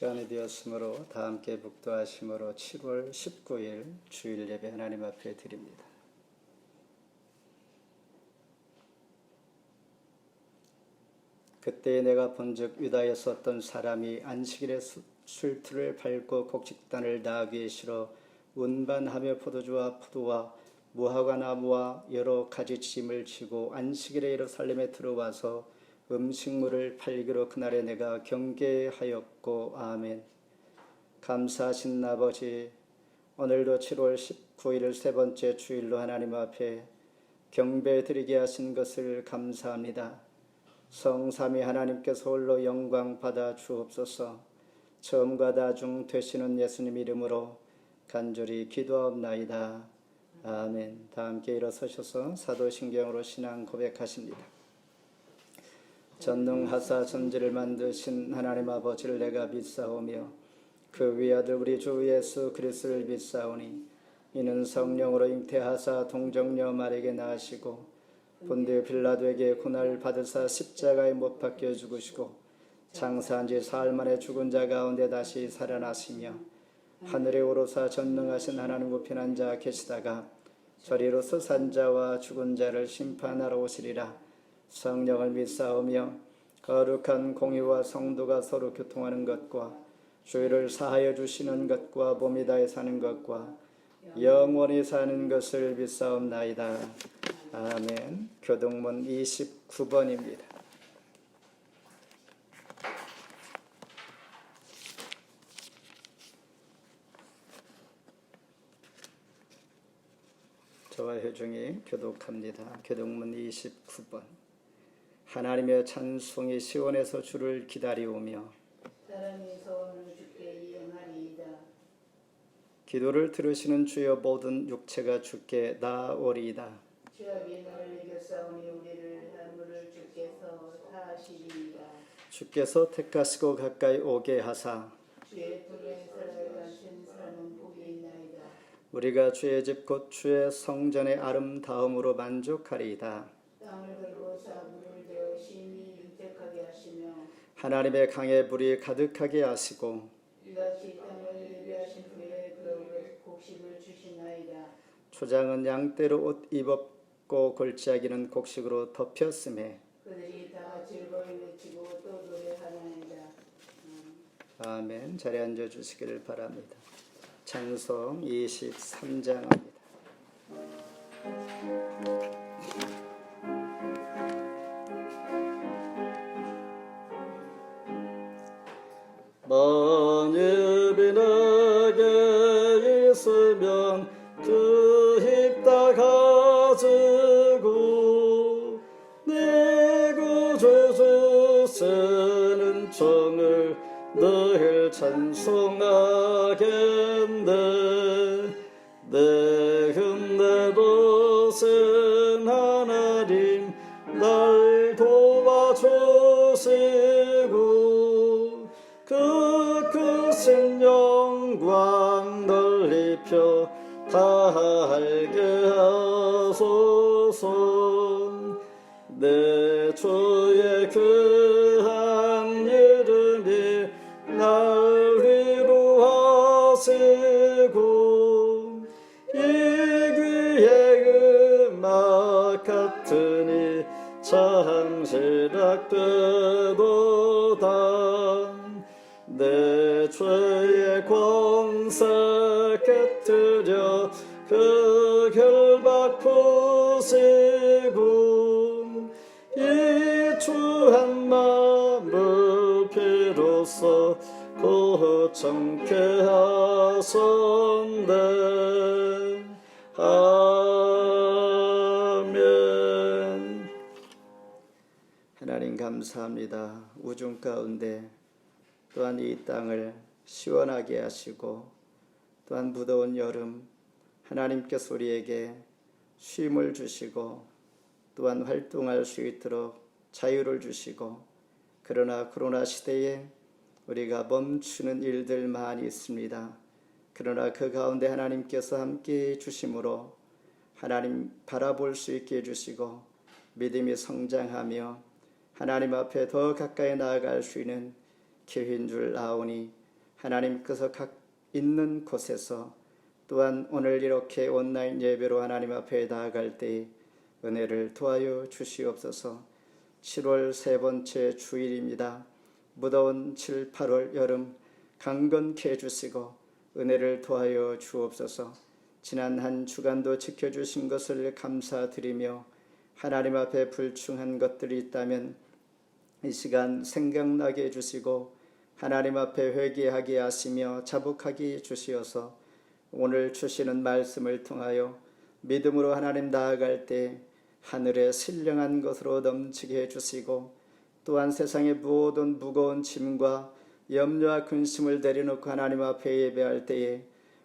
시간이 되었으므로 다 함께 묵도하심으로 7월 19일 주일 예배 하나님 앞에 드립니다. 그때 내가 본즉 유다에서 어떤 사람이 안식일에 술틀을 밟고 곡식단을 나귀에 실어 운반하며 포도주와 포도와 무화과 나무와 여러 가지 짐을 지고 안식일에 예루살렘에 들어와서 음식물을 팔기로 그날에 내가 경계하였고. 아멘. 감사하신 아버지, 오늘도 7월 19일 세 번째 주일로 하나님 앞에 경배드리게 하신 것을 감사합니다. 성삼위 하나님께서 홀로 영광 받아 주옵소서. 처음과 나중 되시는 예수님 이름으로 간절히 기도하옵나이다. 아멘. 다 함께 일어서셔서 사도신경으로 신앙 고백하십니다. 전능하사 천지를 만드신 하나님 아버지를 내가 믿사오며 그 위아들 우리 주 예수 그리스도를 믿사오니 이는 성령으로 잉태하사 동정녀 마리아에게 낳으시고 본디오 빌라도에게 고난을 받으사 십자가에 못 박혀 죽으시고 장사한 지 사흘 만에 죽은 자 가운데 다시 살아나시며 하늘에 오르사 전능하신 하나님 우편 앉아 계시다가 저리로서 산 자와 죽은 자를 심판하러 오시리라. 성령을 믿사오며 거룩한 공의와 성도가 서로 교통하는 것과 죄를 사하여 주시는 것과 몸이 다해 사는 것과 영원히 사는 것을 믿사옵나이다. 아멘. 교동문 29번입니다. 저와 효중이 교독합니다. 교동문 29번. 하나님의 찬송이 시온에서 주를 기다리오며 사람이 소원을 주께 이행하리이다. 기도를 들으시는 주여 모든 육체가 주께 나오리이다. 죄악이 너를 이겼사오니 우리를 한물을 주께서 사하시리이다. 주께서 택하시고 가까이 오게 하사 주의 뿔에 살아가신 사람은 복이 있나이다. 우리가 주의 집 곧 주의 성전의 아름다움으로 만족하리이다. 땅을 걸고 사물을 되어 심히 윤택하게 하시며 하나님의 강에 불이 가득하게 하시고 이같이 땅을 예비하신 후에 그 곡식을 주시나이다. 초장은 양떼로 옷 입었고 골짜기는 곡식으로 덮였음에 그들이 다 즐거이 외치고 또 노래하나이다. 아멘. 자리에 앉아 주시기를 바랍니다. 찬송 23장입니다. 만일이 내게 있으면 그 입 다 가지고 내 구주 주시는 정을 늘 찬송하겠네. 내 흠내도 쓴 하나님 날 도와주시고 그 크신 영광 넓혀 다 알게 하소서. 내 주의 그한 이름이 날 위로하시고 이 귀의 음악 같으니 장시락되도다. 내 죄의 권세 깨뜨려 그 결박 푸시고 이 주 한 마음을 비로소 고청케 하선대. 아멘. 하나님 감사합니다. 우중 가운데 또한 이 땅을 시원하게 하시고 또한 무더운 여름 하나님께서 우리에게 쉼을 주시고 또한 활동할 수 있도록 자유를 주시고, 그러나 코로나 시대에 우리가 멈추는 일들 많이 있습니다. 그러나 그 가운데 하나님께서 함께 주심으로 하나님 바라볼 수 있게 해주시고 믿음이 성장하며 하나님 앞에 더 가까이 나아갈 수 있는 기회인 줄 아오니 하나님께서 각 있는 곳에서 또한 오늘 이렇게 온라인 예배로 하나님 앞에 나아갈 때에 은혜를 도와여 주시옵소서. 7월 세 번째 주일입니다. 무더운 7, 8월 여름 강건케 해주시고 은혜를 도하여 주옵소서. 지난 한 주간도 지켜주신 것을 감사드리며 하나님 앞에 불충한 것들이 있다면 이 시간 생각나게 해주시고 하나님 앞에 회개하게 하시며 자복하게 해주시어서 오늘 주시는 말씀을 통하여 믿음으로 하나님 나아갈 때 하늘의 신령한 것으로 넘치게 해주시고 또한 세상의 모든 무거운 짐과 염려와 근심을 내려놓고 하나님 앞에 예배할 때에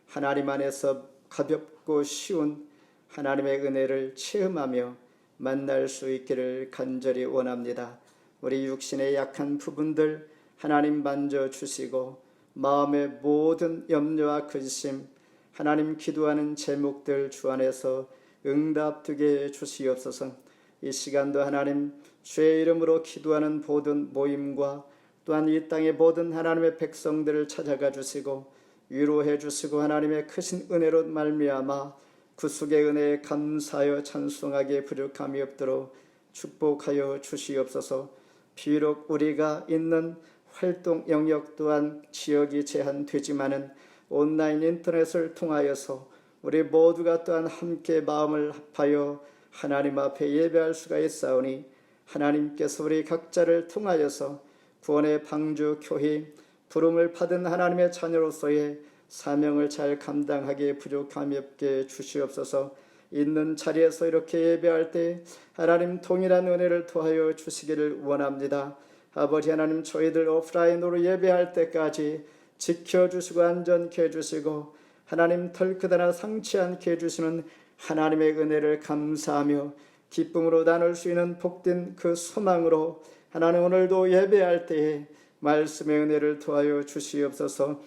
하나님 안에서 가볍고 쉬운 하나님의 은혜를 체험하며 만날 수 있기를 간절히 원합니다. 우리 육신의 약한 부분들 하나님 만져주시고 마음의 모든 염려와 근심 하나님 기도하는 제목들 주 안에서 응답되게 주시옵소서. 이 시간도 하나님 주의 이름으로 기도하는 모든 모임과 또한 이 땅의 모든 하나님의 백성들을 찾아가 주시고 위로해 주시고 하나님의 크신 은혜로 말미암아 구속의 은혜에 감사하여 찬송하기에 부족함이 없도록 축복하여 주시옵소서. 비록 우리가 있는 활동 영역 또한 지역이 제한되지만은 온라인 인터넷을 통하여서 우리 모두가 또한 함께 마음을 합하여 하나님 앞에 예배할 수가 있사오니 하나님께서 우리 각자를 통하여서 구원의 방주 교회 부름을 받은 하나님의 자녀로서의 사명을 잘 감당하기에 부족함이 없게 주시옵소서. 있는 자리에서 이렇게 예배할 때 하나님 동일한 은혜를 더하여 주시기를 원합니다. 아버지 하나님 저희들 오프라인으로 예배할 때까지 지켜주시고 안전케 해주시고 하나님 털크다나 상치 않게 해주시는 하나님의 은혜를 감사하며 기쁨으로 나눌 수 있는 복된 그 소망으로 하나님 오늘도 예배할 때에 말씀의 은혜를 도하여 주시옵소서.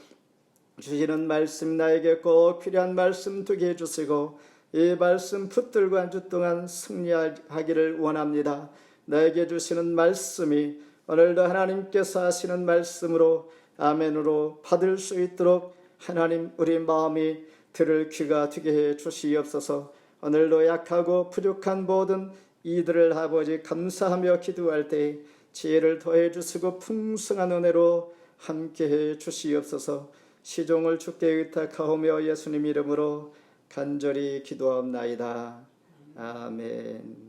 주시는 말씀 나에게 꼭 필요한 말씀 되게 해주시고 이 말씀 붙들고 한 주 동안 승리하기를 원합니다. 나에게 주시는 말씀이 오늘도 하나님께서 하시는 말씀으로 아멘으로 받을 수 있도록 하나님 우리 마음이 들을 귀가 되게 해 주시옵소서. 오늘도 약하고 부족한 모든 이들을 아버지 감사하며 기도할 때 지혜를 더해 주시고 풍성한 은혜로 함께해 주시옵소서. 시종을 주께 의탁하오며 예수님 이름으로 간절히 기도하옵나이다. 아멘.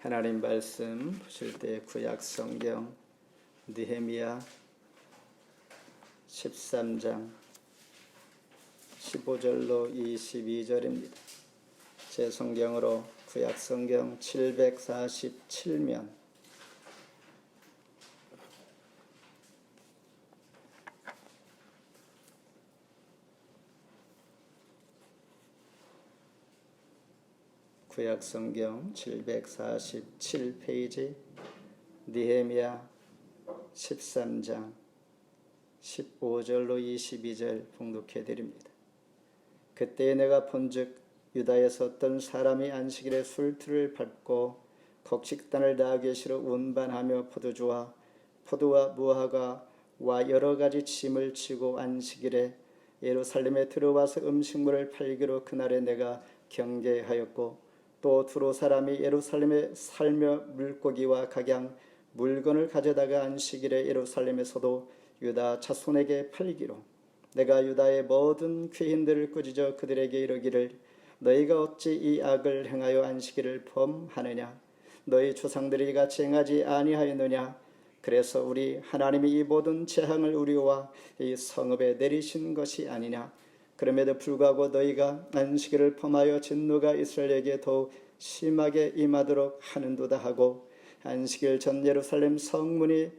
하나님 말씀 보실 때 구약 성경 느헤미야 13장 15절로 22절입니다. 제 성경으로 구약 성경 747면 구약 성경 747페이지 느헤미야 13장 15절로 22절 봉독해 드립니다. 그때 내가 본즉 유다에서 어떤 사람이 안식일에 술틀을 밟고 곡식단을 나귀에 실어 운반하며 포도주와 포도와 무화과와 여러 가지 짐을 지고 안식일에 예루살렘에 들어와서 음식물을 팔기로 그날에 내가 경계하였고 또 두로 사람이 예루살렘에 살며 물고기와 각양 물건을 가져다가 안식일에 예루살렘에서도 유다 자손에게 팔기로 내가 유다의 모든 귀인들을 꾸짖어 그들에게 이르기를 너희가 어찌 이 악을 행하여 안식일을 범하느냐 너희 조상들이 이같이 행하지 아니하였느냐 그래서 우리 하나님이 이 모든 재앙을 우리와 이 성읍에 내리신 것이 아니냐 그럼에도 불구하고 너희가 안식일을 범하여 진노가 이스라엘에게 더욱 심하게 임하도록 하는도다 하고 안식일 전 예루살렘 성문이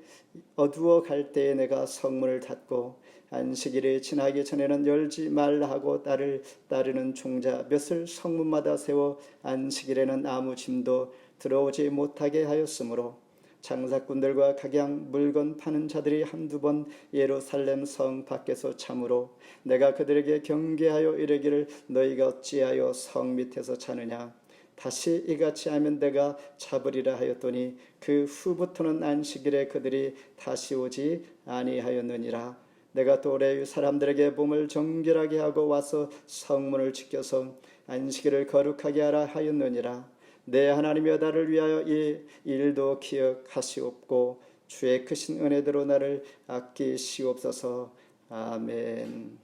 어두워 갈 때에 내가 성문을 닫고 안식일이 지나기 전에는 열지 말라 하고 나를 따르는 종자 몇을 성문마다 세워 안식일에는 아무 짐도 들어오지 못하게 하였으므로 장사꾼들과 각양 물건 파는 자들이 한두 번 예루살렘 성 밖에서 참으로 내가 그들에게 경계하여 이르기를 너희가 어찌하여 성 밑에서 자느냐 다시 이같이 하면 내가 잡으리라 하였더니 그 후부터는 안식일에 그들이 다시 오지 아니하였느니라. 내가 또 레위 사람들에게 몸을 정결하게 하고 와서 성문을 지켜서 안식일을 거룩하게 하라 하였느니라. 내 하나님여 나를 위하여 이 일도 기억하시옵고 주의 크신 은혜대로 나를 아끼시옵소서. 아멘.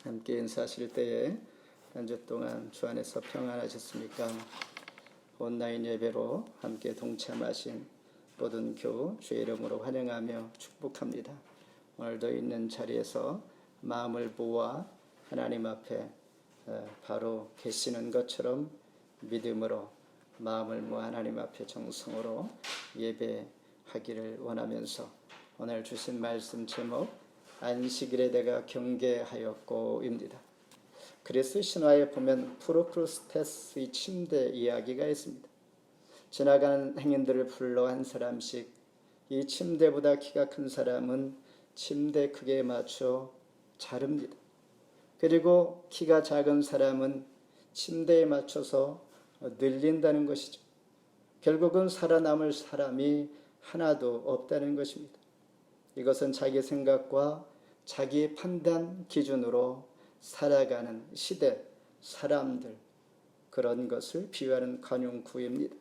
함께 인사하실 때에 한 주 동안 주 안에서 평안하셨습니까? 온라인 예배로 함께 동참하신 모든 교우 주의 이름으로 환영하며 축복합니다. 오늘도 있는 자리에서 마음을 모아 하나님 앞에 바로 계시는 것처럼 믿음으로 마음을 모아 하나님 앞에 정성으로 예배하기를 원하면서 오늘 주신 말씀 제목 안식일에 내가 경계하였고입니다. 그리스 신화에 보면 프로크루스테스의 침대 이야기가 있습니다. 지나가는 행인들을 불러 한 사람씩 이 침대보다 키가 큰 사람은 침대 크기에 맞춰 자릅니다. 그리고 키가 작은 사람은 침대에 맞춰서 늘린다는 것이죠. 결국은 살아남을 사람이 하나도 없다는 것입니다. 이것은 자기 생각과 자기 판단 기준으로 살아가는 시대, 사람들 그런 것을 비유하는 관용구입니다.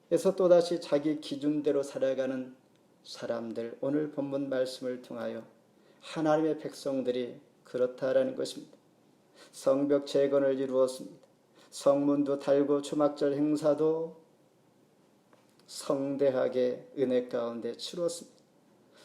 그래서 또다시 자기 기준대로 살아가는 사람들, 오늘 본문 말씀을 통하여 하나님의 백성들이 그렇다라는 것입니다. 성벽 재건을 이루었습니다. 성문도 달고 초막절 행사도 성대하게 은혜 가운데 치루었습니다.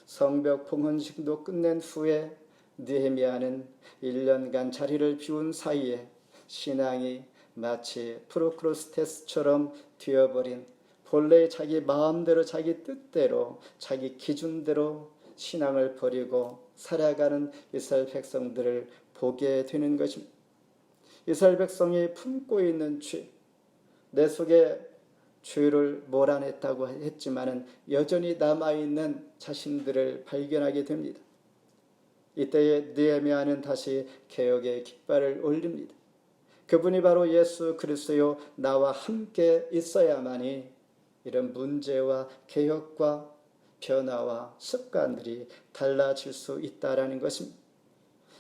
성벽 봉헌식도 끝낸 후에 느헤미야는 1년간 자리를 비운 사이에 신앙이 마치 프로크루스테스처럼 되어버린 본래 자기 마음대로 자기 뜻대로 자기 기준대로 신앙을 버리고 살아가는 이스라엘 백성들을 보게 되는 것입니다. 이스라엘 백성이 품고 있는 죄, 내 속에 죄를 몰아냈다고 했지만은 여전히 남아있는 자신들을 발견하게 됩니다. 이때에 느헤미야는 다시 개혁의 깃발을 올립니다. 그분이 바로 예수 그리스도요 나와 함께 있어야만이 이런 문제와 개혁과 변화와 습관들이 달라질 수 있다라는 것입니다.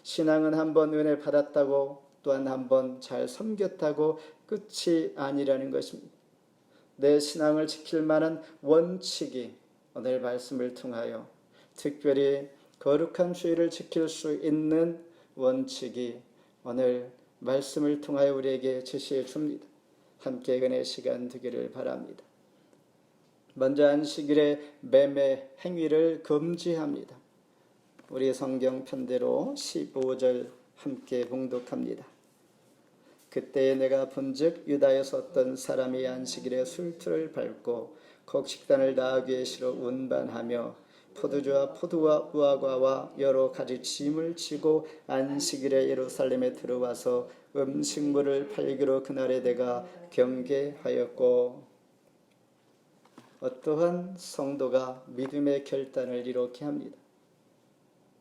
신앙은 한번 은혜 받았다고 또한 한번 잘 섬겼다고 끝이 아니라는 것입니다. 내 신앙을 지킬 만한 원칙이 오늘 말씀을 통하여 특별히 거룩한 주의를 지킬 수 있는 원칙이 오늘 말씀을 통하여 우리에게 제시해 줍니다. 함께 은혜 시간 되기를 바랍니다. 먼저 안식일에 매매 행위를 금지합니다. 우리 성경 편대로 15절 함께 봉독합니다. 그때에 내가 본즉 유다에서 어떤 사람이 안식일에 술틀을 밟고 곡식단을 나귀 위에 실어 운반하며 포도주와 포도와 무화과와 여러 가지 짐을 지고 안식일에 예루살렘에 들어와서 음식물을 팔기로 그날에 내가 경계하였고. 어떠한 성도가 믿음의 결단을 이렇게 합니다.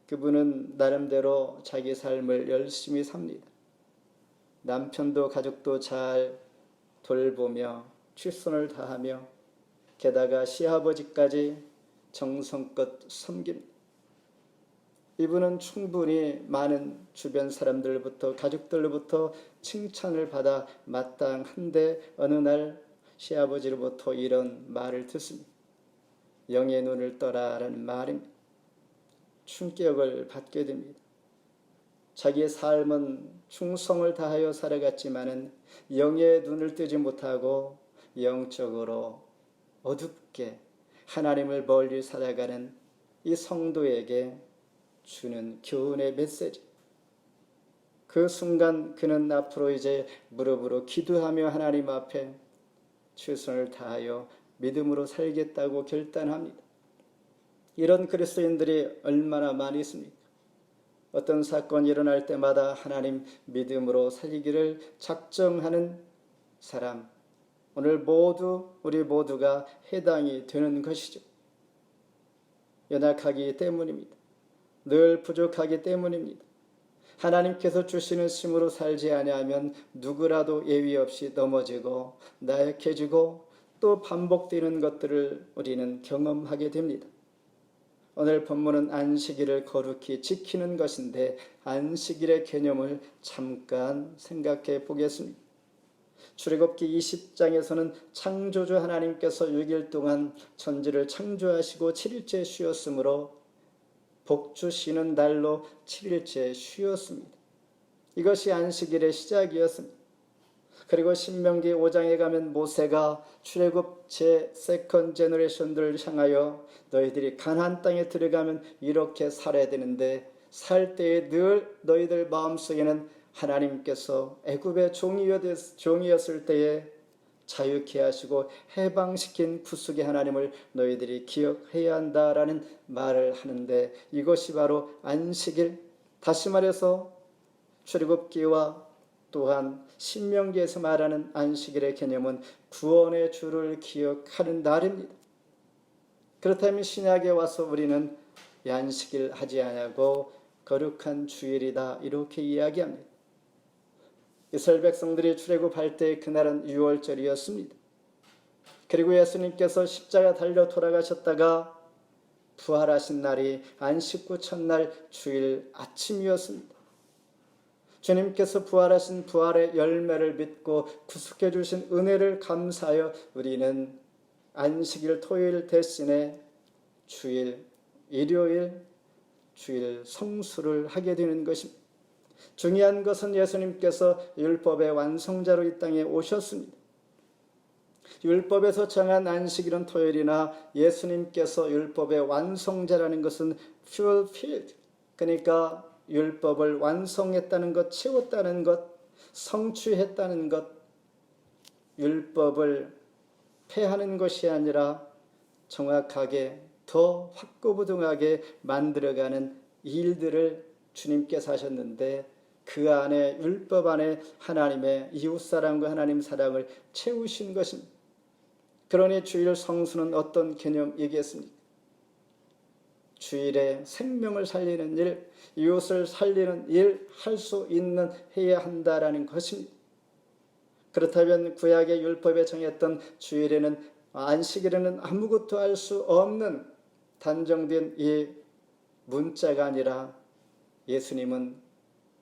그분은 나름대로 자기 삶을 열심히 삽니다. 남편도 가족도 잘 돌보며 최선을 다하며 게다가 시아버지까지 정성껏 섬깁니다. 이분은 충분히 많은 주변 사람들부터 가족들로부터 칭찬을 받아 마땅한데 어느 날 시아버지로부터 이런 말을 듣습니다. 영의 눈을 떠라라는 말입니다. 충격을 받게 됩니다. 자기의 삶은 충성을 다하여 살아갔지만은 영의 눈을 뜨지 못하고 영적으로 어둡게 하나님을 멀리 살아가는 이 성도에게 주는 교훈의 메시지. 그 순간 그는 앞으로 이제 무릎으로 기도하며 하나님 앞에 최선을 다하여 믿음으로 살겠다고 결단합니다. 이런 그리스도인들이 얼마나 많이 있습니까? 어떤 사건이 일어날 때마다 하나님 믿음으로 살기를 작정하는 사람, 오늘 우리 모두가 해당이 되는 것이죠. 연약하기 때문입니다. 늘 부족하기 때문입니다. 하나님께서 주시는 힘으로 살지 아니하면 누구라도 예외 없이 넘어지고 나약해지고 또 반복되는 것들을 우리는 경험하게 됩니다. 오늘 본문은 안식일을 거룩히 지키는 것인데 안식일의 개념을 잠깐 생각해 보겠습니다. 출애굽기 20장에서는 창조주 하나님께서 6일 동안 천지를 창조하시고 7일째 쉬었으므로 복 주시는 날로 7일째 쉬었습니다. 이것이 안식일의 시작이었습니다. 그리고 신명기 5장에 가면 모세가 출애굽 제 세컨 제너레이션들을 향하여 너희들이 가나안 땅에 들어가면 이렇게 살아야 되는데 살 때에 늘 너희들 마음속에는 하나님께서 애굽의 종이었을 때에 자유케 하시고 해방시킨 구속의 하나님을 너희들이 기억해야 한다라는 말을 하는데 이것이 바로 안식일, 다시 말해서 출애굽기와 또한 신명기에서 말하는 안식일의 개념은 구원의 주를 기억하는 날입니다. 그렇다면 신약에 와서 우리는 이 안식일 하지 아니하고 거룩한 주일이다 이렇게 이야기합니다. 이스라엘 백성들이 출애굽할 때 그날은 6월절이었습니다. 그리고 예수님께서 십자가 달려 돌아가셨다가 부활하신 날이 안식 후 첫날 주일 아침이었습니다. 주님께서 부활하신 부활의 열매를 믿고 구속해 주신 은혜를 감사하여 우리는 안식일 토요일 대신에 주일, 일요일, 주일 성수를 하게 되는 것입니다. 중요한 것은 예수님께서 율법의 완성자로 이 땅에 오셨습니다. 율법에서 정한 안식일은 토요일이나 예수님께서 율법의 완성자라는 것은 fulfilled, 그러니까 율법을 완성했다는 것, 채웠다는 것, 성취했다는 것, 율법을 폐하는 것이 아니라 정확하게 더 확고부동하게 만들어가는 일들을 주님께서 하셨는데 그 안에 율법 안에 하나님의 이웃사랑과 하나님 사랑을 채우신 것입니다. 그러니 주일 성수는 어떤 개념이겠습니까? 주일에 생명을 살리는 일, 이웃을 살리는 일 할 수 있는 해야 한다라는 것입니다. 그렇다면 구약의 율법에 정했던 주일에는 안식일에는 아무것도 할 수 없는 단정된 이 문자가 아니라 예수님은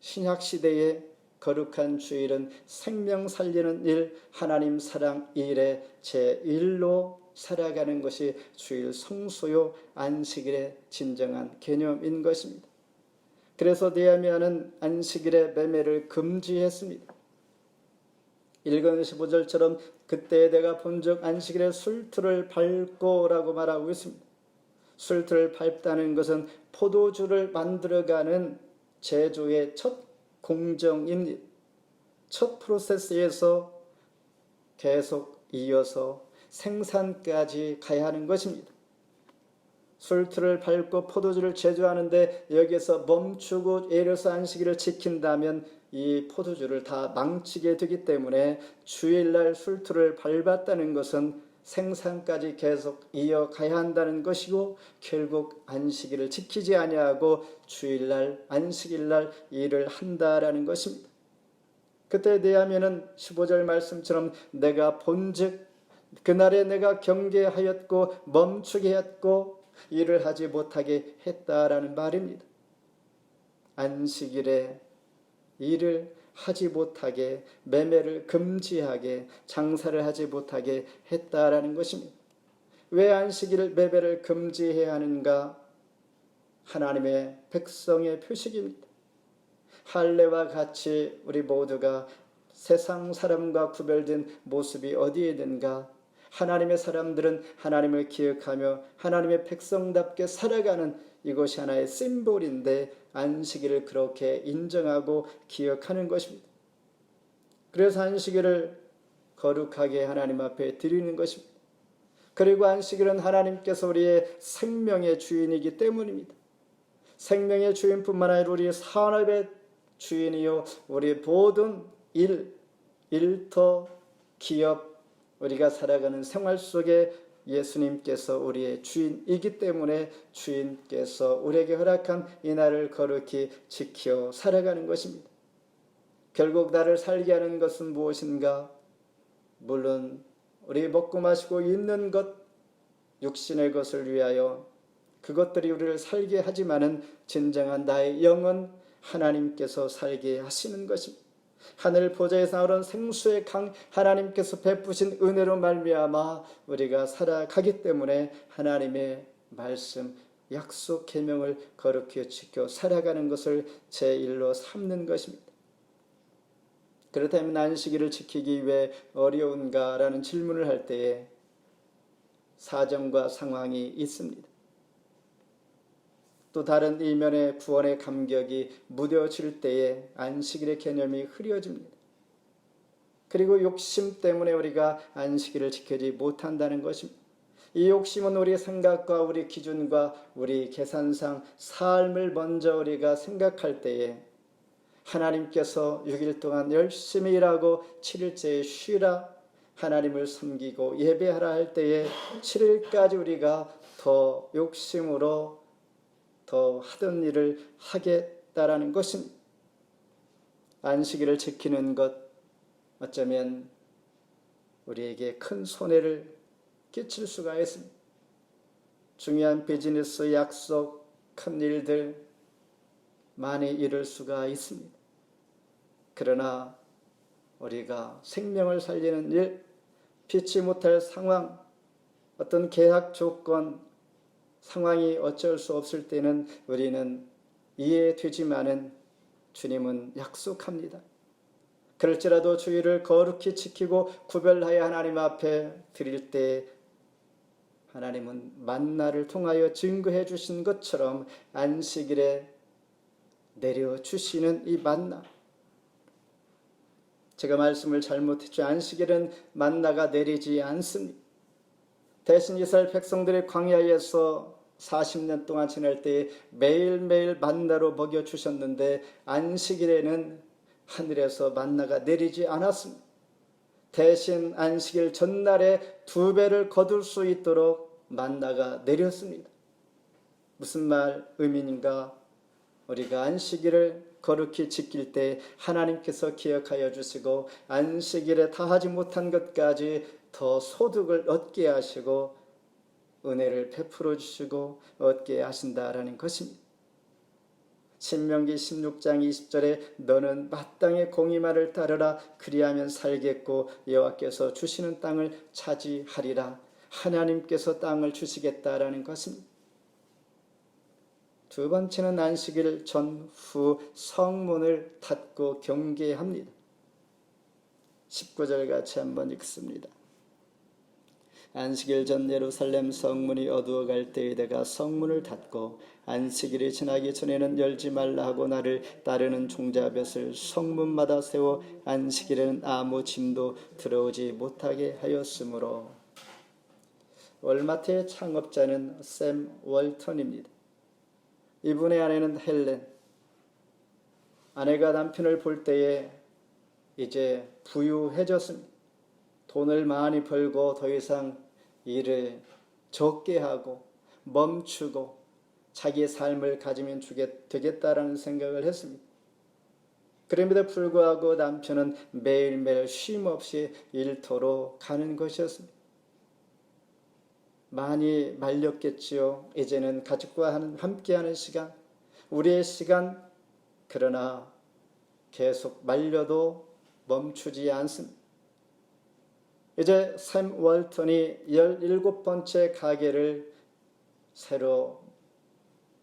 신약시대의 거룩한 주일은 생명 살리는 일, 하나님 사랑 일의 제1로 살아가는 것이 주일 성수요 안식일의 진정한 개념인 것입니다. 그래서 느헤미야는 안식일의 매매를 금지했습니다. 1권 15절처럼 그때 내가 본즉 안식일에 술틀을 밟고라고 말하고 있습니다. 술틀을 밟다는 것은 포도주를 만들어가는 제조의 첫 공정입니다. 첫 프로세스에서 계속 이어서 생산까지 가야 하는 것입니다. 술틀을 밟고 포도주를 제조하는데 여기에서 멈추고 예를 들어서 안식일을 지킨다면 이 포도주를 다 망치게 되기 때문에 주일날 술틀을 밟았다는 것은 생산까지 계속 이어가야 한다는 것이고 결국 안식일을 지키지 아니하고 주일날 안식일날 일을 한다라는 것입니다. 그때 느헤미야는 15절 말씀처럼 내가 본즉 그날에 내가 경계하였고 멈추게 했고 일을 하지 못하게 했다라는 말입니다. 안식일에 일을 하지 못하게, 매매를 금지하게, 장사를 하지 못하게 했다라는 것입니다. 왜 안식일 매매를 금지해야 하는가? 하나님의 백성의 표식입니다. 할례와 같이 우리 모두가 세상 사람과 구별된 모습이 어디에 있는가? 하나님의 사람들은 하나님을 기억하며 하나님의 백성답게 살아가는 이것이 하나의 심볼인데 안식일을 그렇게 인정하고 기억하는 것입니다. 그래서 안식일을 거룩하게 하나님 앞에 드리는 것입니다. 그리고 안식일은 하나님께서 우리의 생명의 주인이기 때문입니다. 생명의 주인뿐만 아니라 우리의 산업의 주인이요 우리 모든 일터, 기업, 우리가 살아가는 생활 속에 예수님께서 우리의 주인이기 때문에 주인께서 우리에게 허락한 이 날을 거룩히 지켜 살아가는 것입니다. 결국 나를 살게 하는 것은 무엇인가? 물론 우리 먹고 마시고 있는 것, 육신의 것을 위하여 그것들이 우리를 살게 하지만은 진정한 나의 영은 하나님께서 살게 하시는 것입니다. 하늘 보좌에서 나오는 생수의 강 하나님께서 베푸신 은혜로 말미암아 우리가 살아가기 때문에 하나님의 말씀, 약속, 계명을 거룩히 지켜 살아가는 것을 제1로 삼는 것입니다. 그렇다면 안식일을 지키기 왜 어려운가라는 질문을 할 때에 사정과 상황이 있습니다. 또 다른 이면의 구원의 감격이 무뎌질 때에 안식일의 개념이 흐려집니다. 그리고 욕심 때문에 우리가 안식일을 지키지 못한다는 것입니다. 이 욕심은 우리의 생각과 우리 기준과 우리 계산상 삶을 먼저 우리가 생각할 때에 하나님께서 6일 동안 열심히 일하고 7일째에 쉬라, 하나님을 섬기고 예배하라 할 때에 7일까지 우리가 더 욕심으로 더 하던 일을 하겠다라는 것입니다. 안식일을 지키는 것, 어쩌면 우리에게 큰 손해를 끼칠 수가 있습니다. 중요한 비즈니스, 약속, 큰 일들 많이 잃을 수가 있습니다. 그러나 우리가 생명을 살리는 일, 피치 못할 상황, 어떤 계약 조건, 상황이 어쩔 수 없을 때는 우리는 이해되지만은 주님은 약속합니다. 그럴지라도 주일을 거룩히 지키고 구별하여 하나님 앞에 드릴 때 하나님은 만나를 통하여 증거해 주신 것처럼 안식일에 내려주시는 이 만나, 제가 말씀을 잘못했죠. 안식일은 만나가 내리지 않습니다. 대신 이스라엘 백성들의 광야에서 40년 동안 지낼 때에 매일매일 만나로 먹여주셨는데 안식일에는 하늘에서 만나가 내리지 않았습니다. 대신 안식일 전날에 2배를 거둘 수 있도록 만나가 내렸습니다. 무슨 말 의미인가? 우리가 안식일을 거룩히 지킬 때 하나님께서 기억하여 주시고 안식일에 다하지 못한 것까지 더 소득을 얻게 하시고 은혜를 베풀어 주시고 얻게 하신다라는 것입니다. 신명기 16장 20절에 너는 마땅히 공의말을 따르라 그리하면 살겠고 여호와께서 주시는 땅을 차지하리라. 하나님께서 땅을 주시겠다라는 것입니다. 두 번째는 안식일 전후 성문을 닫고 경계합니다. 19절 같이 한번 읽습니다. 안식일 전 예루살렘 성문이 어두워갈 때에 내가 성문을 닫고 안식일이 지나기 전에는 열지 말라 하고 나를 따르는 종자볕을 성문마다 세워 안식일에는 아무 짐도 들어오지 못하게 하였으므로. 월마트의 창업자는 샘 월턴입니다. 이분의 아내는 헬렌. 아내가 남편을 볼 때에 이제 부유해졌습니다. 돈을 많이 벌고 더 이상 일을 적게 하고 멈추고 자기의 삶을 가지면 되겠다라는 생각을 했습니다. 그럼에도 불구하고 남편은 매일매일 쉼 없이 일터로 가는 것이었습니다. 많이 말렸겠지요. 이제는 가족과 함께하는 시간, 우리의 시간, 그러나 계속 말려도 멈추지 않습니다. 이제 샘 월턴이 17번째 가게를 새로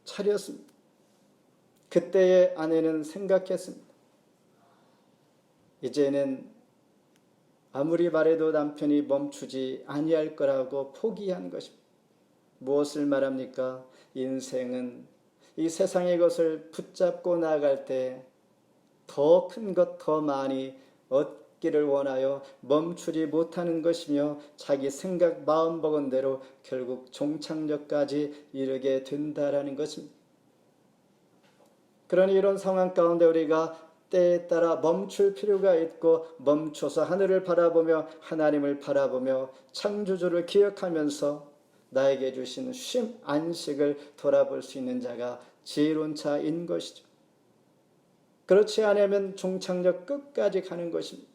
차렸습니다. 그때의 아내는 생각했습니다. 이제는 아무리 말해도 남편이 멈추지 아니할 거라고 포기한 것입니다. 무엇을 말합니까? 인생은 이 세상의 것을 붙잡고 나아갈 때 더 큰 것, 더 많이 얻기를 원하여 멈추지 못하는 것이며 자기 생각 마음 먹은 대로 결국 종착역까지 이르게 된다라는 것입니다. 그러니 이런 상황 가운데 우리가 때에 따라 멈출 필요가 있고 멈춰서 하늘을 바라보며 하나님을 바라보며 창조주를 기억하면서 나에게 주신 쉼, 안식을 돌아볼 수 있는 자가 지혜로운 자인 것이죠. 그렇지 않으면 종착역 끝까지 가는 것입니다.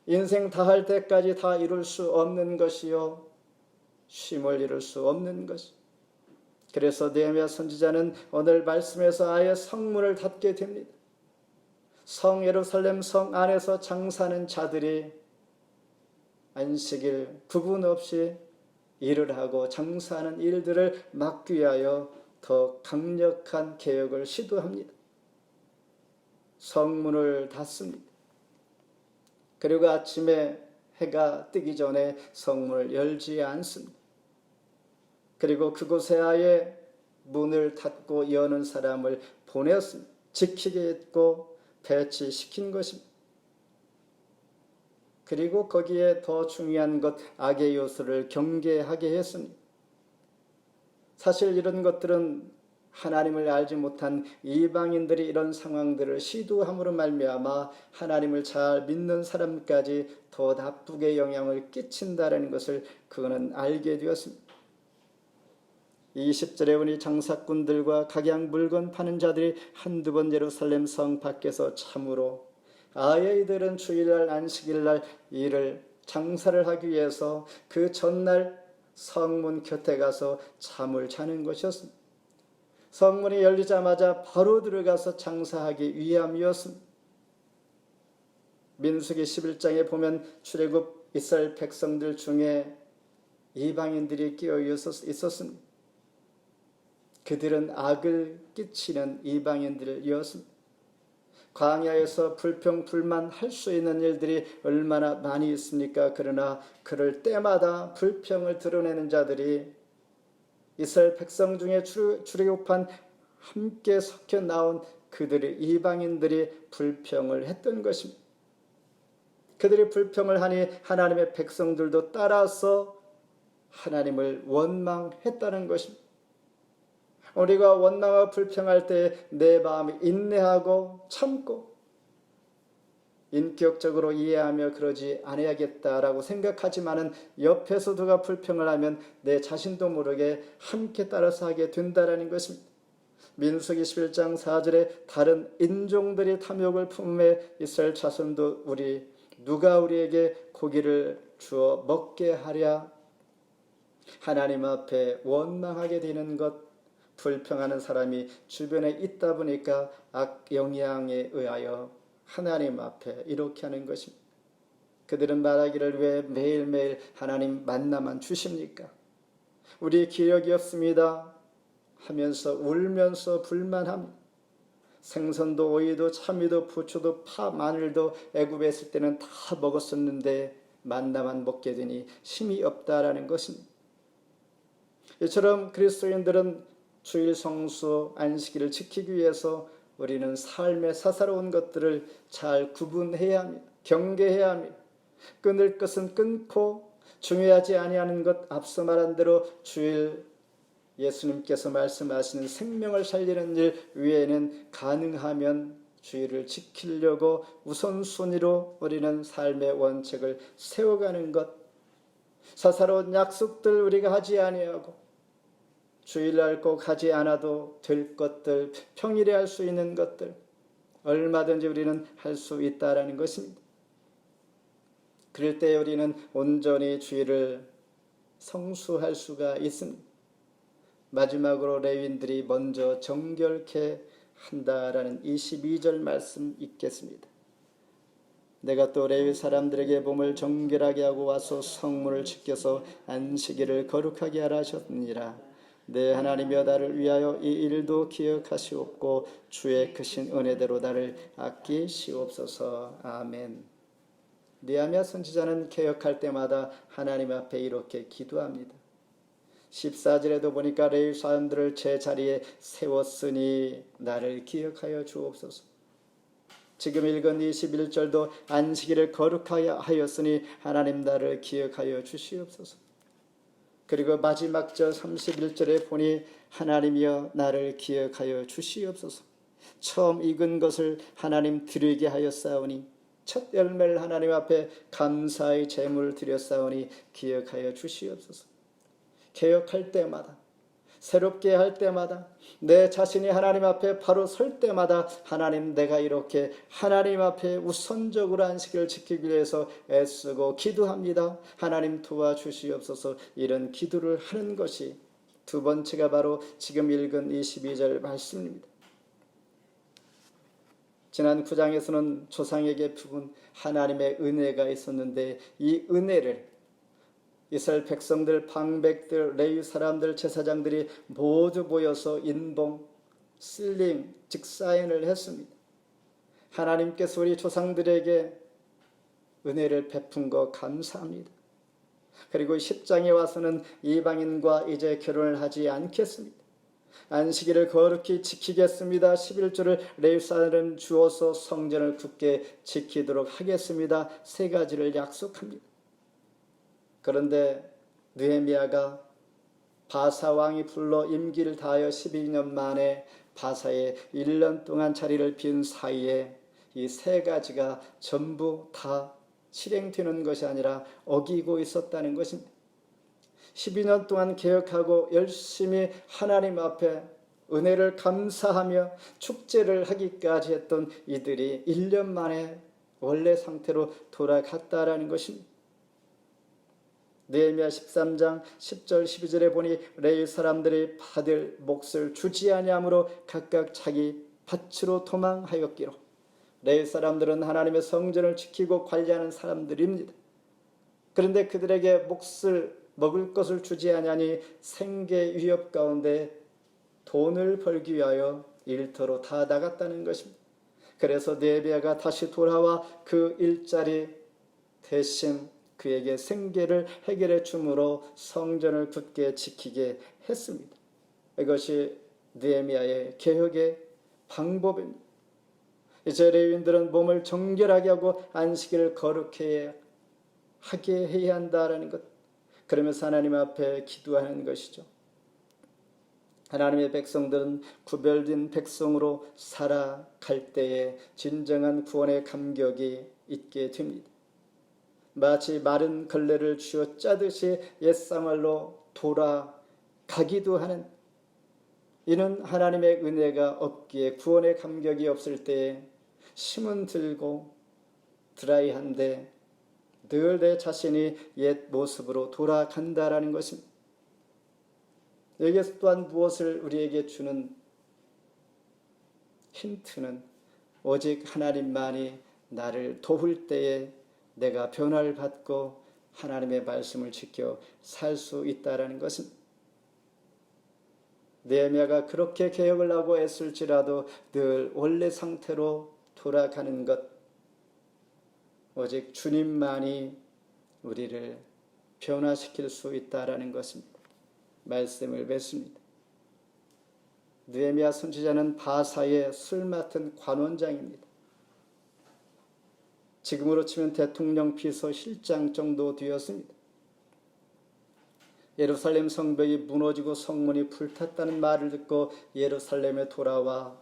인생 다 할 때까지 다 이룰 수 없는 것이요, 쉼을 이룰 수 없는 것. 그래서 느헤미야 선지자는 오늘 말씀에서 아예 성문을 닫게 됩니다. 성 예루살렘 성 안에서 장사하는 자들이 안식일 구분 없이 일을 하고 장사하는 일들을 막기 위하여 더 강력한 개혁을 시도합니다. 성문을 닫습니다. 그리고 아침에 해가 뜨기 전에 성문을 열지 않습니다. 그리고 그곳에 아예 문을 닫고 여는 사람을 보냈습니다. 지키게 했고 배치시킨 것입니다. 그리고 거기에 더 중요한 것, 악의 요소를 경계하게 했습니다. 사실 이런 것들은 하나님을 알지 못한 이방인들이 이런 상황들을 시도함으로 말미암아 하나님을 잘 믿는 사람까지 더 나쁘게 영향을 끼친다는 것을 그거는 알게 되었습니다. 20절에 보니 장사꾼들과 각양 물건 파는 자들이 한두 번 예루살렘 성 밖에서 참으로 아예 이들은 주일날 안식일날 일을 장사를 하기 위해서 그 전날 성문 곁에 가서 잠을 자는 것이었습니다. 성문이 열리자마자 바로 들어가서 장사하기 위함이었습니다. 민수기 11장에 보면 출애굽 이스라엘 백성들 중에 이방인들이 끼어 있었습니다. 그들은 악을 끼치는 이방인들이었습니다. 광야에서 불평불만할 수 있는 일들이 얼마나 많이 있습니까? 그러나 그럴 때마다 불평을 드러내는 자들이 이스라엘 백성 중에 출애굽한 함께 섞여 나온 그들의 이방인들이 불평을 했던 것입니다. 그들이 불평을 하니 하나님의 백성들도 따라서 하나님을 원망했다는 것입니다. 우리가 원망하고 불평할 때 내 마음이 인내하고 참고 인격적으로 이해하며 그러지 않아야겠다라고 생각하지만은 옆에서 누가 불평을 하면 내 자신도 모르게 함께 따라서 하게 된다라는 것입니다. 민수기 11장 4절에 다른 인종들이 탐욕을 품에 이스라엘 자손도 누가 우리에게 고기를 주어 먹게 하랴. 하나님 앞에 원망하게 되는 것, 불평하는 사람이 주변에 있다 보니까 악 영향에 의하여 하나님 앞에 이렇게 하는 것입니다. 그들은 말하기를 왜 매일매일 하나님 만나만 주십니까? 우리 기력이 없습니다 하면서 울면서 불만합니다. 생선도 오이도 참이도 부추도 파 마늘도 애굽에 있을 때는 다 먹었었는데 만나만 먹게 되니 힘이 없다라는 것입니다. 이처럼 그리스도인들은 주일 성수 안식일을 지키기 위해서 우리는 삶의 사사로운 것들을 잘 구분해야 합니다. 경계해야 합니다. 끊을 것은 끊고 중요하지 아니하는 것, 앞서 말한 대로 주일 예수님께서 말씀하시는 생명을 살리는 일 외에는 가능하면 주일을 지키려고 우선순위로 우리는 삶의 원칙을 세워가는 것, 사사로운 약속들 우리가 하지 아니하고 주일날 꼭 하지 않아도 될 것들, 평일에 할 수 있는 것들 얼마든지 우리는 할 수 있다라는 것입니다. 그럴 때 우리는 온전히 주일을 성수할 수가 있습니다. 마지막으로 레위인들이 먼저 정결케 한다라는 22절 말씀 읽겠습니다. 내가 또 레위 사람들에게 몸을 정결하게 하고 와서 성문을 지켜서 안식일을 거룩하게 하라 하셨느니라. 내 하나님이여 나를 위하여 이 일도 기억하시옵고 주의 크신 은혜대로 나를 아끼시옵소서. 아멘. 느헤미야 선지자는 개혁할 때마다 하나님 앞에 이렇게 기도합니다. 14절에도 보니까 레위 사람들을 제 자리에 세웠으니 나를 기억하여 주옵소서. 지금 읽은 21절도 안식일을 거룩하게 하였으니 하나님 나를 기억하여 주시옵소서. 그리고 마지막 절 31절에 보니 하나님이여 나를 기억하여 주시옵소서. 처음 익은 것을 하나님 드리게 하였사오니 첫 열매를 하나님 앞에 감사의 제물을 드렸사오니 기억하여 주시옵소서. 개혁할 때마다, 새롭게 할 때마다, 내 자신이 하나님 앞에 바로 설 때마다 하나님, 내가 이렇게 하나님 앞에 우선적으로 안식일을 지키기 위해서 애쓰고 기도합니다. 하나님 도와주시옵소서. 이런 기도를 하는 것이 두 번째가 바로 지금 읽은 22절 말씀입니다. 지난 9장에서는 조상에게 부은 하나님의 은혜가 있었는데 이 은혜를 이스라엘 백성들, 방백들, 레위 사람들, 제사장들이 모두 모여서 인봉, 슬링, 즉 사인을 했습니다. 하나님께서 우리 조상들에게 은혜를 베푼 거 감사합니다. 그리고 10장에 와서는 이방인과 이제 결혼을 하지 않겠습니다. 안식일을 거룩히 지키겠습니다. 11조를 레위 사람은 주어서 성전을 굳게 지키도록 하겠습니다. 세 가지를 약속합니다. 그런데 느헤미야가 바사 왕이 불러 임기를 다하여 12년 만에 바사에 1년 동안 자리를 빈 사이에 이 세 가지가 전부 다 실행되는 것이 아니라 어기고 있었다는 것입니다. 12년 동안 개혁하고 열심히 하나님 앞에 은혜를 감사하며 축제를 하기까지 했던 이들이 1년 만에 원래 상태로 돌아갔다라는 것입니다. 느헤미야 13장 10절 12절에 보니 레위 사람들이 받을 몫을 주지 아니함으로 각각 자기 밭으로 도망하였기로. 레위 사람들은 하나님의 성전을 지키고 관리하는 사람들입니다. 그런데 그들에게 몫을 먹을 것을 주지 아니하니 생계 위협 가운데 돈을 벌기 위하여 일터로 다 나갔다는 것입니다. 그래서 느헤미야가 다시 돌아와 그 일자리 대신 그에게 생계를 해결해 주므로 성전을 굳게 지키게 했습니다. 이것이 느헤미야의 개혁의 방법입니다. 이제 레위인들은 몸을 정결하게 하고 안식일을 거룩히 하게 해야 한다라는 것, 그러면서 하나님 앞에 기도하는 것이죠. 하나님의 백성들은 구별된 백성으로 살아갈 때에 진정한 구원의 감격이 있게 됩니다. 마치 마른 걸레를 쥐어 짜듯이 옛사말로 돌아가기도 하는, 이는 하나님의 은혜가 없기에 구원의 감격이 없을 때에 힘은 들고 드라이한데 늘 내 자신이 옛 모습으로 돌아간다라는 것입니다. 여기에서 또한 무엇을 우리에게 주는 힌트는 오직 하나님만이 나를 도울 때에 내가 변화를 받고 하나님의 말씀을 지켜 살 수 있다라는 것입니다. 느헤미야가 그렇게 개혁을 하고 애쓸지라도 늘 원래 상태로 돌아가는 것, 오직 주님만이 우리를 변화시킬 수 있다라는 것입니다. 말씀을 맺습니다. 느헤미야 선지자는 바사의 술 맡은 관원장입니다. 지금으로 치면 대통령 비서실장 정도 되었습니다. 예루살렘 성벽이 무너지고 성문이 불탔다는 말을 듣고 예루살렘에 돌아와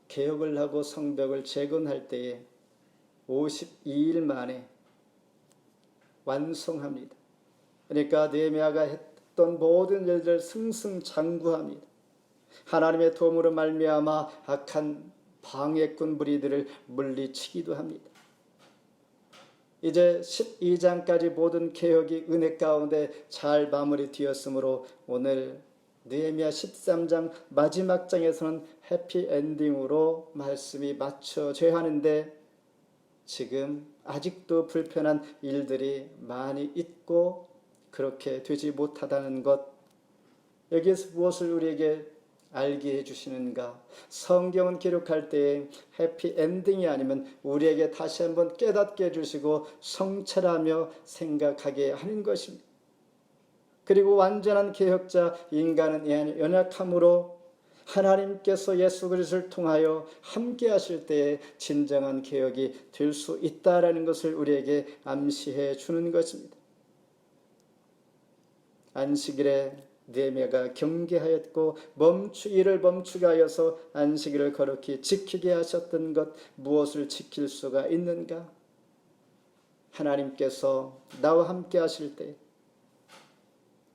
개혁을 하고 성벽을 재건할 때에 52일 만에 완성합니다. 그러니까 느헤미야가 했던 모든 일들 승승장구합니다. 하나님의 도움으로 말미암아 악한 방해꾼 무리들을 물리치기도 합니다. 이제 12장까지 모든 개혁이 은혜 가운데 잘 마무리되었으므로 오늘 느헤미야 13장 마지막 장에서는 해피엔딩으로 말씀이 맞춰져야 하는데 지금 아직도 불편한 일들이 많이 있고 그렇게 되지 못하다는 것, 여기에서 무엇을 우리에게 알게 해주시는가? 성경은 기록할 때에 해피엔딩이 아니면 우리에게 다시 한번 깨닫게 해주시고 성찰하며 생각하게 하는 것입니다. 그리고 완전한 개혁자 인간은 연약함으로 하나님께서 예수 그리스도를 통하여 함께 하실 때에 진정한 개혁이 될 수 있다라는 것을 우리에게 암시해 주는 것입니다. 안식일에 느헤미야가 경계하였고 이를 멈추게 하여서 안식일을 거룩히 지키게 하셨던 것, 무엇을 지킬 수가 있는가? 하나님께서 나와 함께 하실 때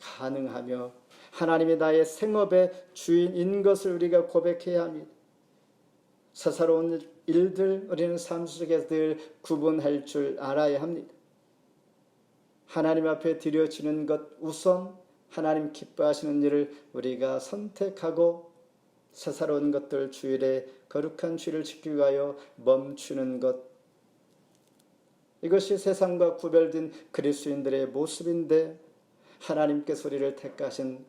가능하며 하나님이 나의 생업의 주인인 것을 우리가 고백해야 합니다. 사사로운 일들 우리는 삶 속에서 늘 구분할 줄 알아야 합니다. 하나님 앞에 드려지는 것 우선 하나님 기뻐하시는 일을 우리가 선택하고 사사로운 것들 주일에 거룩한 주일을 지키기 위하여 멈추는 것, 이것이 세상과 구별된 그리스도인들의 모습인데 하나님께서 우리를 택하신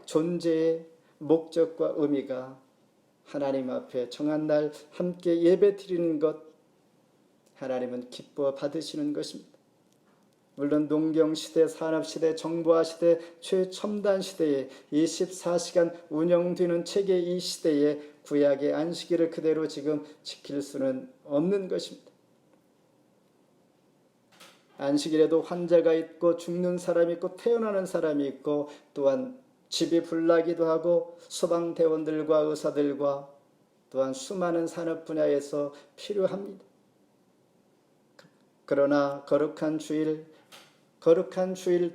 존재의 목적과 의미가 하나님 앞에 정한 날 함께 예배 드리는 것, 하나님은 기뻐 받으시는 것입니다. 물론 농경시대, 산업시대, 정보화시대, 최첨단 시대에 24시간 운영되는 체계 이 시대에 구약의 안식일을 그대로 지금 지킬 수는 없는 것입니다. 안식일에도 환자가 있고 죽는 사람이 있고 태어나는 사람이 있고 또한 집이 불나기도 하고 소방대원들과 의사들과 또한 수많은 산업 분야에서 필요합니다. 그러나 거룩한 주일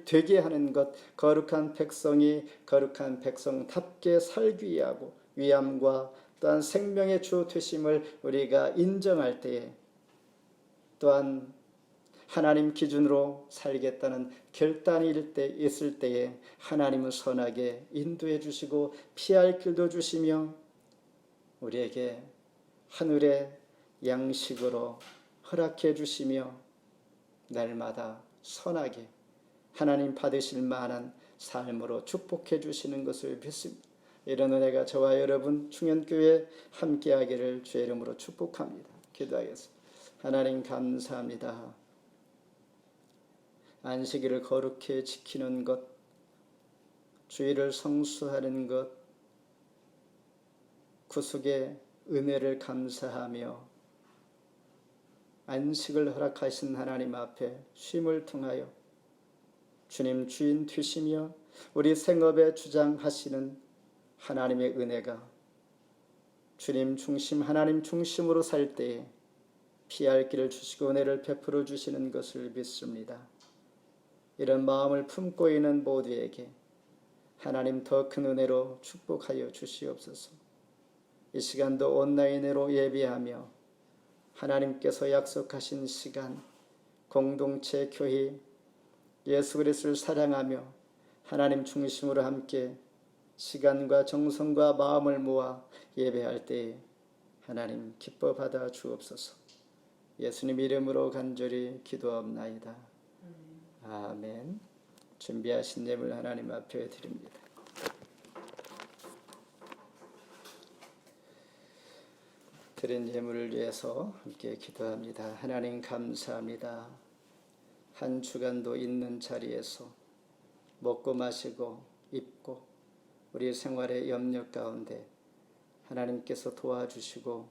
되게 하는 것, 거룩한 백성이 거룩한 백성답게 살기 위하고 위함과 또한 생명의 주 되심을 우리가 인정할 때에 또한 하나님 기준으로 살겠다는 결단이 있을 때에 하나님은 선하게 인도해 주시고 피할 길도 주시며 우리에게 하늘의 양식으로 허락해 주시며 날마다 선하게 하나님 받으실 만한 삶으로 축복해 주시는 것을 믿습니다. 이런 은혜가 저와 여러분 충현교회 함께하기를 주의 이름으로 축복합니다. 기도하겠습니다. 하나님 감사합니다. 안식일을 거룩히 지키는 것, 주일을 성수하는 것, 구속의 은혜를 감사하며 안식을 허락하신 하나님 앞에 쉼을 통하여 주님 주인 되시며 우리 생업에 주장하시는 하나님의 은혜가 주님 중심, 하나님 중심으로 살 때에 피할 길을 주시고 은혜를 베풀어 주시는 것을 믿습니다. 이런 마음을 품고 있는 모두에게 하나님 더 큰 은혜로 축복하여 주시옵소서. 이 시간도 온라인으로 예배하며 하나님께서 약속하신 시간, 공동체 교회, 예수 그리스도를 사랑하며 하나님 중심으로 함께 시간과 정성과 마음을 모아 예배할 때에 하나님 기뻐 받아 주옵소서. 예수님 이름으로 간절히 기도하옵나이다. 아멘. 준비하신 예물 하나님 앞에 드립니다. 드린 예물을 위해서 함께 기도합니다. 하나님 감사합니다. 한 주간도 있는 자리에서 먹고 마시고 입고 우리 생활의 염려 가운데 하나님께서 도와주시고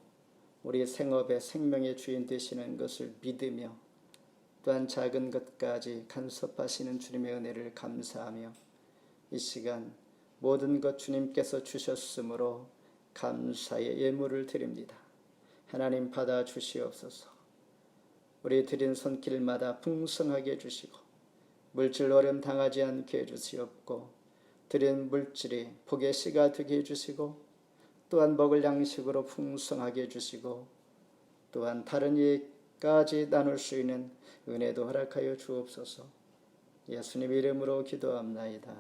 우리 생업의 생명의 주인 되시는 것을 믿으며 또한 작은 것까지 간섭하시는 주님의 은혜를 감사하며 이 시간 모든 것 주님께서 주셨으므로 감사의 예물을 드립니다. 하나님 받아 주시옵소서. 우리 드린 손길마다 풍성하게 해주시고 물질 어려움 당하지 않게 해주시옵고 드린 물질이 복의 씨가 되게 해주시고 또한 먹을 양식으로 풍성하게 해주시고 또한 다른 이까지 나눌 수 있는 은혜도 허락하여 주옵소서. 예수님 이름으로 기도합나이다.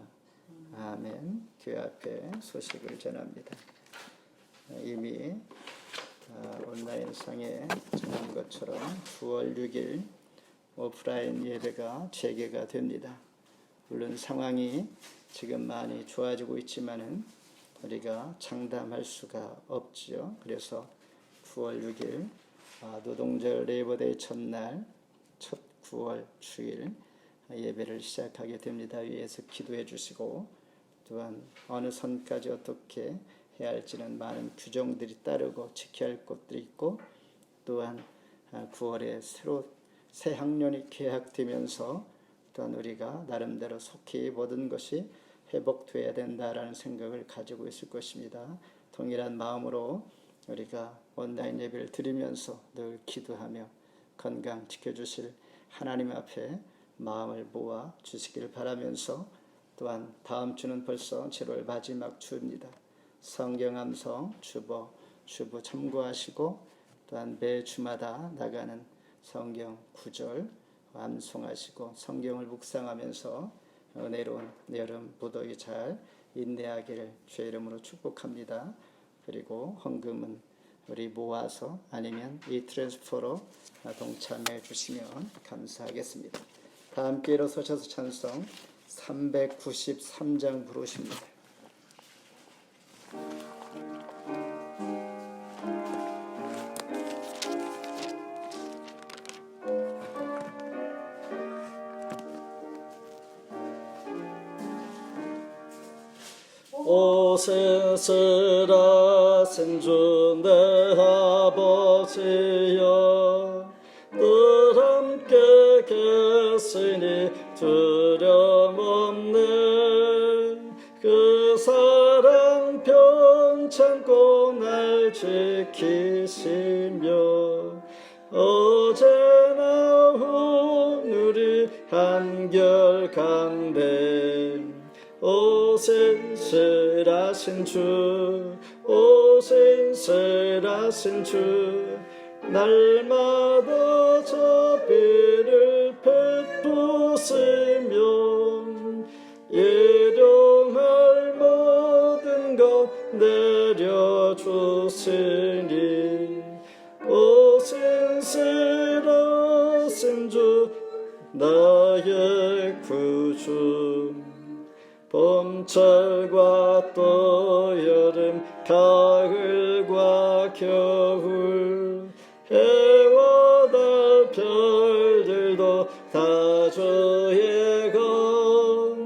아멘. 교회 앞에 소식을 전합니다. 이미 온라인상에 전한 것처럼 9월 6일 오프라인 예배가 재개가 됩니다. 물론 상황이 지금 많이 좋아지고 있지만은 우리가 장담할 수가 없지요. 그래서 9월 6일 노동절 레이버데이 첫날 첫 9월 주일 예배를 시작하게 됩니다. 위에서 기도해 주시고 또한 어느 선까지 어떻게 해야 할지는 많은 규정들이 따르고 지켜야 할 것들이 있고 또한 9월에 새 학년이 개학되면서 또한 우리가 나름대로 속히 모든 것이 회복돼야 된다라는 생각을 가지고 있을 것입니다. 동일한 마음으로 우리가 온라인 예배를 드리면서 늘 기도하며 건강 지켜주실 하나님 앞에 마음을 모아 주시기를 바라면서, 또한 다음 주는 벌써 7월 마지막 주입니다. 성경 암송 주보 참고하시고, 또한 매 주마다 나가는 성경 구절 암송하시고 성경을 묵상하면서 은혜로운 여름 무더위 잘 인내하기를 주의 이름으로 축복합니다. 그리고 헌금은 우리 모아서 아니면 이 트랜스퍼로 동참해 주시면 감사하겠습니다. 다 함께 일어서셔서 찬송 393장 부르십니다. 오세스라신 주 내 아버지여, 늘 함께 계시니 두려움 없네. 그 사랑 편찮고 날 지키시며 어제나 오늘이 한결같네. 오신실하신 주, 오신실하신 주, 날마다 자비를 베푸시며 일용할 모든 것 내려주시니 오신실하신 주 나의 구주. 봄철과 또 여름, 가을과 겨울, 해와 달 별들도 다 주의 것.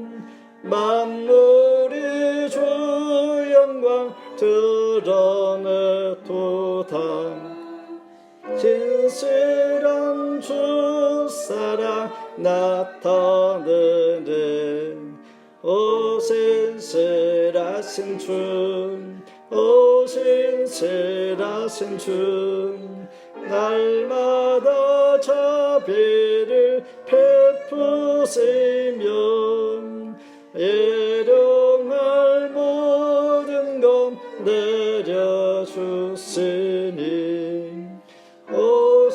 만물이 주 영광 드러내도다. 진실한 주 사랑 나타내네. 오신실하신 주, 오신실하신 주, 날마다 자비를 베푸시며 일용할 모든 것 내려주시니 오신실하신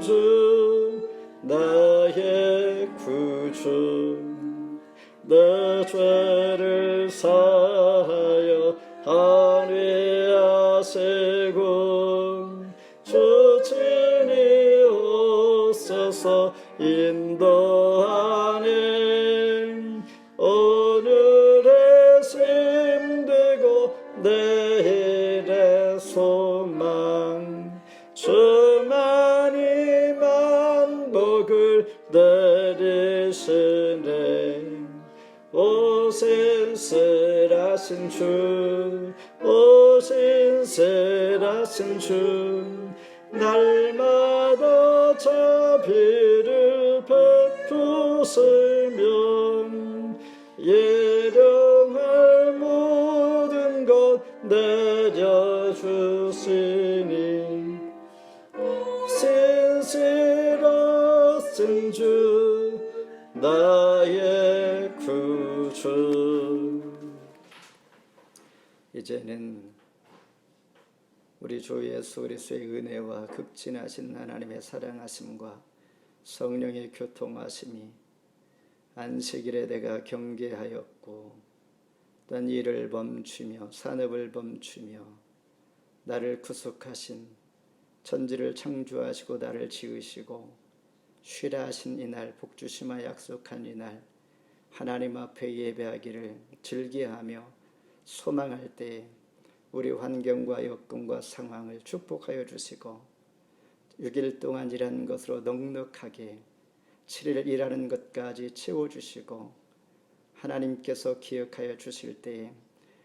주 나의 구주. 내 죄를 사하여 안위하시고 주 친히 오셔서 인도하네. 오늘의 힘되고 내일의 소망, 주만이 만복을 내리시네. 오신실하신 주, 오신실하신 주, 날마다 자비를 베푸시며 일용할 모든 것 내려주시니 신실하신 주 나의 구주. 이제는 우리 주 예수 그리스도의 은혜와 극진하신 하나님의 사랑하심과 성령의 교통하심이 안식일에 내가 경계하였고 또한 일을 멈추며 산업을 멈추며 나를 구속하신, 천지를 창조하시고 나를 지으시고 쉬라 하신 이날, 복주심하 약속한 이날 하나님 앞에 예배하기를 즐겨하며 소망할 때에 우리 환경과 여건과 상황을 축복하여 주시고 6일 동안 일하는 것으로 넉넉하게 7일 일하는 것까지 채워주시고 하나님께서 기억하여 주실 때에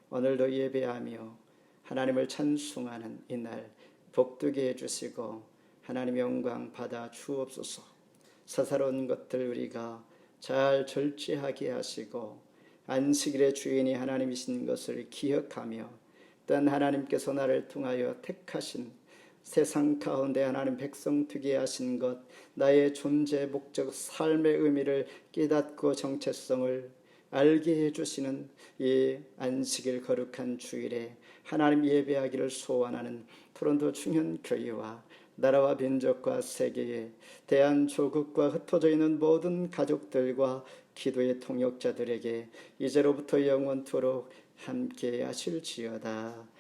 오늘도 예배하며 하나님을 찬송하는 이날 복되게 해주시고 하나님의 영광 받아 주옵소서. 사사로운 것들 우리가 잘 절제하게 하시고 안식일의 주인이 하나님이신 것을 기억하며 또한 하나님께서 나를 통하여 택하신 세상 가운데 하나님 백성 되게 하신 것, 나의 존재 목적 삶의 의미를 깨닫고 정체성을 알게 해주시는 이 안식일 거룩한 주일에 하나님 예배하기를 소원하는 토론토 충현교회와 나라와 민족과 세계에 대한조국과 흩어져 있는 모든 가족들과 기도의 통역자들에게 이제로부터 영원토록 함께 하실지어다.